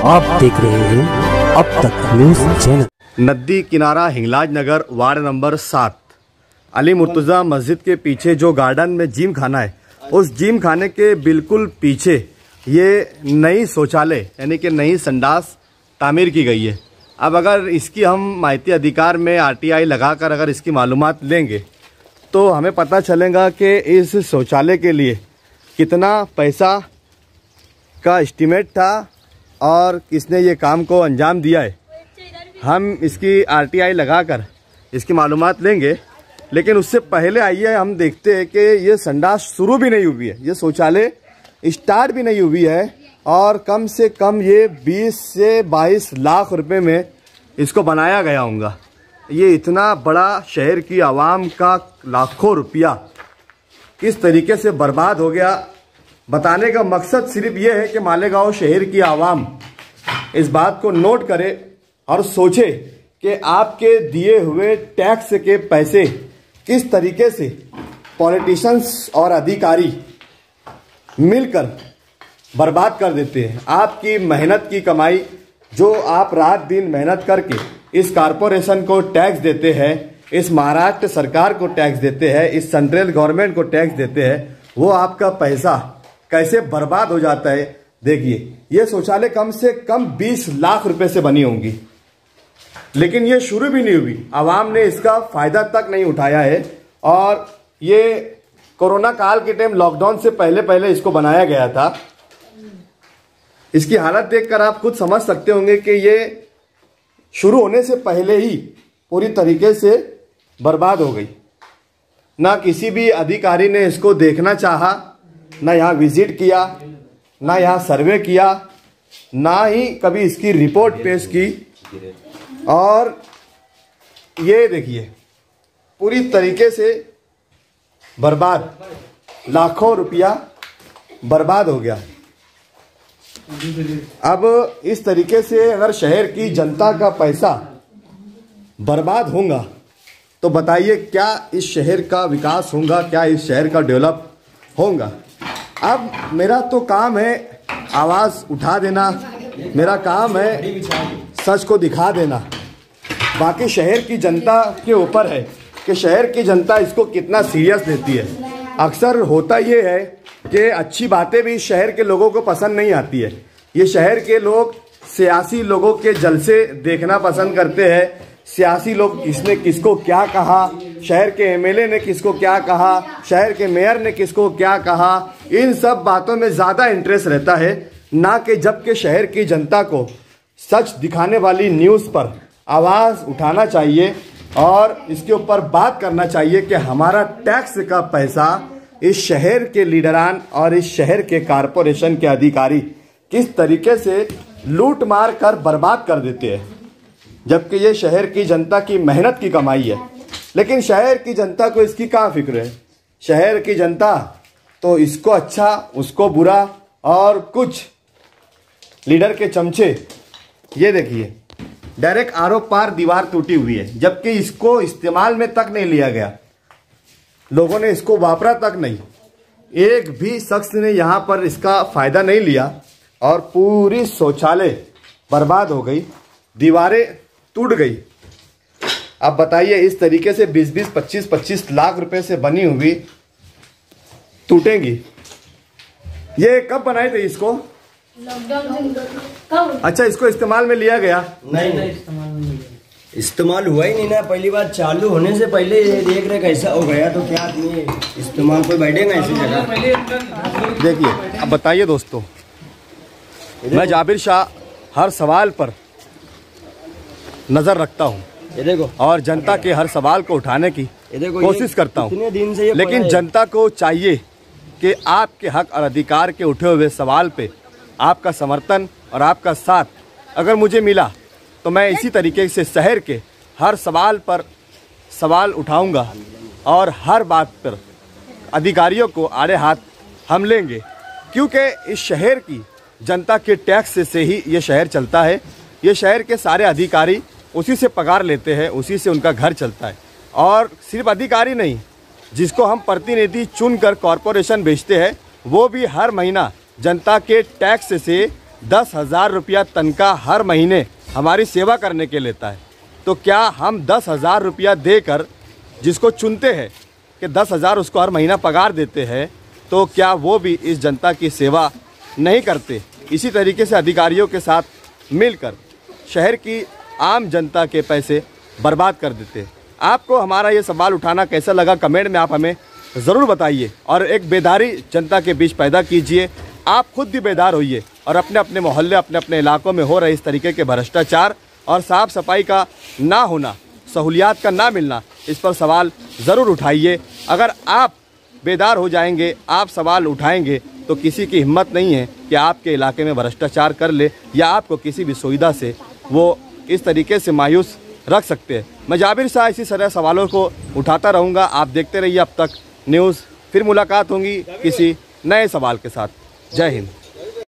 आप देख रहे हैं अब तक न्यूज चैनल। नदी किनारा हिंगलाज नगर वार्ड नंबर 7 अली मुर्तज़ा मस्जिद के पीछे जो गार्डन में जिम खाना है, उस जिम खाने के बिल्कुल पीछे ये नई शौचालय यानी कि नई संडास तामीर की गई है। अब अगर इसकी हम माहिती अधिकार में RTI लगाकर अगर इसकी मालूमात लेंगे तो हमें पता चलेगा कि इस शौचालय के लिए कितना पैसा का एस्टीमेट था और किसने ये काम को अंजाम दिया है। हम इसकी RTI लगाकर इसकी मालूमात लेंगे, लेकिन उससे पहले आइए हम देखते हैं कि ये संडास शुरू भी नहीं हुई है, ये शौचालय स्टार्ट भी नहीं हुई है और कम से कम ये 20 से 22 लाख रुपए में इसको बनाया गया होगा। ये इतना बड़ा शहर की आवाम का लाखों रुपया किस तरीके से बर्बाद हो गया, बताने का मकसद सिर्फ ये है कि मालेगांव शहर की आवाम इस बात को नोट करे और सोचे कि आपके दिए हुए टैक्स के पैसे किस तरीके से पॉलिटिशियंस और अधिकारी मिलकर बर्बाद कर देते हैं। आपकी मेहनत की कमाई जो आप रात दिन मेहनत करके इस कारपोरेशन को टैक्स देते हैं, इस महाराष्ट्र सरकार को टैक्स देते हैं, इस सेंट्रल गवर्नमेंट को टैक्स देते हैं, वो आपका पैसा कैसे बर्बाद हो जाता है। देखिए, ये शौचालय कम से कम 20 लाख रुपए से बनी होंगी, लेकिन ये शुरू भी नहीं हुई। आवाम ने इसका फायदा तक नहीं उठाया है और ये कोरोना काल के टाइम लॉकडाउन से पहले इसको बनाया गया था। इसकी हालत देखकर आप खुद समझ सकते होंगे कि ये शुरू होने से पहले ही पूरी तरीके से बर्बाद हो गई। ना किसी भी अधिकारी ने इसको देखना चाहा, ना यहाँ विजिट किया, ना यहाँ सर्वे किया, ना ही कभी इसकी रिपोर्ट पेश की। और ये देखिए पूरी तरीके से बर्बाद, लाखों रुपया बर्बाद हो गया। अब इस तरीके से अगर शहर की जनता का पैसा बर्बाद होगा तो बताइए क्या इस शहर का विकास होगा, क्या इस शहर का डेवलप होगा। अब मेरा तो काम है आवाज़ उठा देना, मेरा काम है सच को दिखा देना। बाकी शहर की जनता के ऊपर है कि शहर की जनता इसको कितना सीरियस लेती है। अक्सर होता ये है कि अच्छी बातें भी शहर के लोगों को पसंद नहीं आती है। ये शहर के लोग सियासी लोगों के जलसे देखना पसंद करते हैं। सियासी लोग किसने किसको क्या कहा, शहर के MLA ने किसको क्या कहा, शहर के मेयर ने किसको क्या कहा, इन सब बातों में ज़्यादा इंटरेस्ट रहता है, ना कि जबकि शहर की जनता को सच दिखाने वाली न्यूज़ पर आवाज़ उठाना चाहिए और इसके ऊपर बात करना चाहिए कि हमारा टैक्स का पैसा इस शहर के लीडरान और इस शहर के कारपोरेशन के अधिकारी किस तरीके से लूट मार कर बर्बाद कर देते हैं, जबकि ये शहर की जनता की मेहनत की कमाई है। लेकिन शहर की जनता को इसकी कहाँ फिक्र है। शहर की जनता तो इसको अच्छा उसको बुरा, और कुछ लीडर के चमचे ये देखिए डायरेक्ट आरोप पार दीवार टूटी हुई है, जबकि इसको इस्तेमाल में तक नहीं लिया गया, लोगों ने इसको वापरा तक नहीं, एक भी शख्स ने यहाँ पर इसका फायदा नहीं लिया और पूरी शौचालय बर्बाद हो गई, दीवारें टूट गई। अब बताइए इस तरीके से 20-20, 25-25 लाख रुपए से बनी हुई टूटेंगी। ये कब बनाए थे इसको? लॉकडाउन। अच्छा, इसको इस्तेमाल में लिया गया? नहीं, इस्तेमाल हुआ ही नहीं ना। पहली बार चालू होने से पहले देख रहे कैसा हो गया, तो क्या आदमी इस्तेमाल कोई बैठेगा ऐसी जगह। देखिए, अब बताइए दोस्तों, मैं जाबिर शाह हर सवाल पर नज़र रखता हूँ, ये देखो, और जनता के हर सवाल को उठाने की कोशिश करता हूँ। दिन से लेकिन जनता को चाहिए कि आपके हक और अधिकार के उठे हुए सवाल पे आपका समर्थन और आपका साथ अगर मुझे मिला तो मैं इसी तरीके से शहर के हर सवाल पर सवाल उठाऊंगा और हर बात पर अधिकारियों को आड़े हाथ हम लेंगे, क्योंकि इस शहर की जनता के टैक्स से ही ये शहर चलता है। ये शहर के सारे अधिकारी उसी से पगार लेते हैं, उसी से उनका घर चलता है। और सिर्फ अधिकारी नहीं, जिसको हम प्रतिनिधि चुनकर कॉरपोरेशन भेजते हैं, वो भी हर महीना जनता के टैक्स से 10,000 रुपया तनख्वाह हर महीने हमारी सेवा करने के लेता है, तो क्या हम 10,000 रुपया देकर जिसको चुनते हैं कि 10,000 उसको हर महीना पगार देते हैं, तो क्या वो भी इस जनता की सेवा नहीं करते? इसी तरीके से अधिकारियों के साथ मिलकर शहर की आम जनता के पैसे बर्बाद कर देते। आपको हमारा ये सवाल उठाना कैसा लगा, कमेंट में आप हमें ज़रूर बताइए और एक बेदारी जनता के बीच पैदा कीजिए। आप खुद भी बेदार होइए और अपने अपने मोहल्ले, अपने अपने इलाकों में हो रहे इस तरीके के भ्रष्टाचार और साफ़ सफाई का ना होना, सहूलियात का ना मिलना, इस पर सवाल ज़रूर उठाइए। अगर आप बेदार हो जाएंगे, आप सवाल उठाएंगे, तो किसी की हिम्मत नहीं है कि आपके इलाके में भ्रष्टाचार कर ले या आपको किसी भी सुविधा से वो इस तरीके से मायूस रख सकते हैं। मैं जाबिर शाह इसी तरह सवालों को उठाता रहूँगा। आप देखते रहिए अब तक न्यूज़। फिर मुलाकात होगी किसी नए सवाल के साथ। जय हिंद।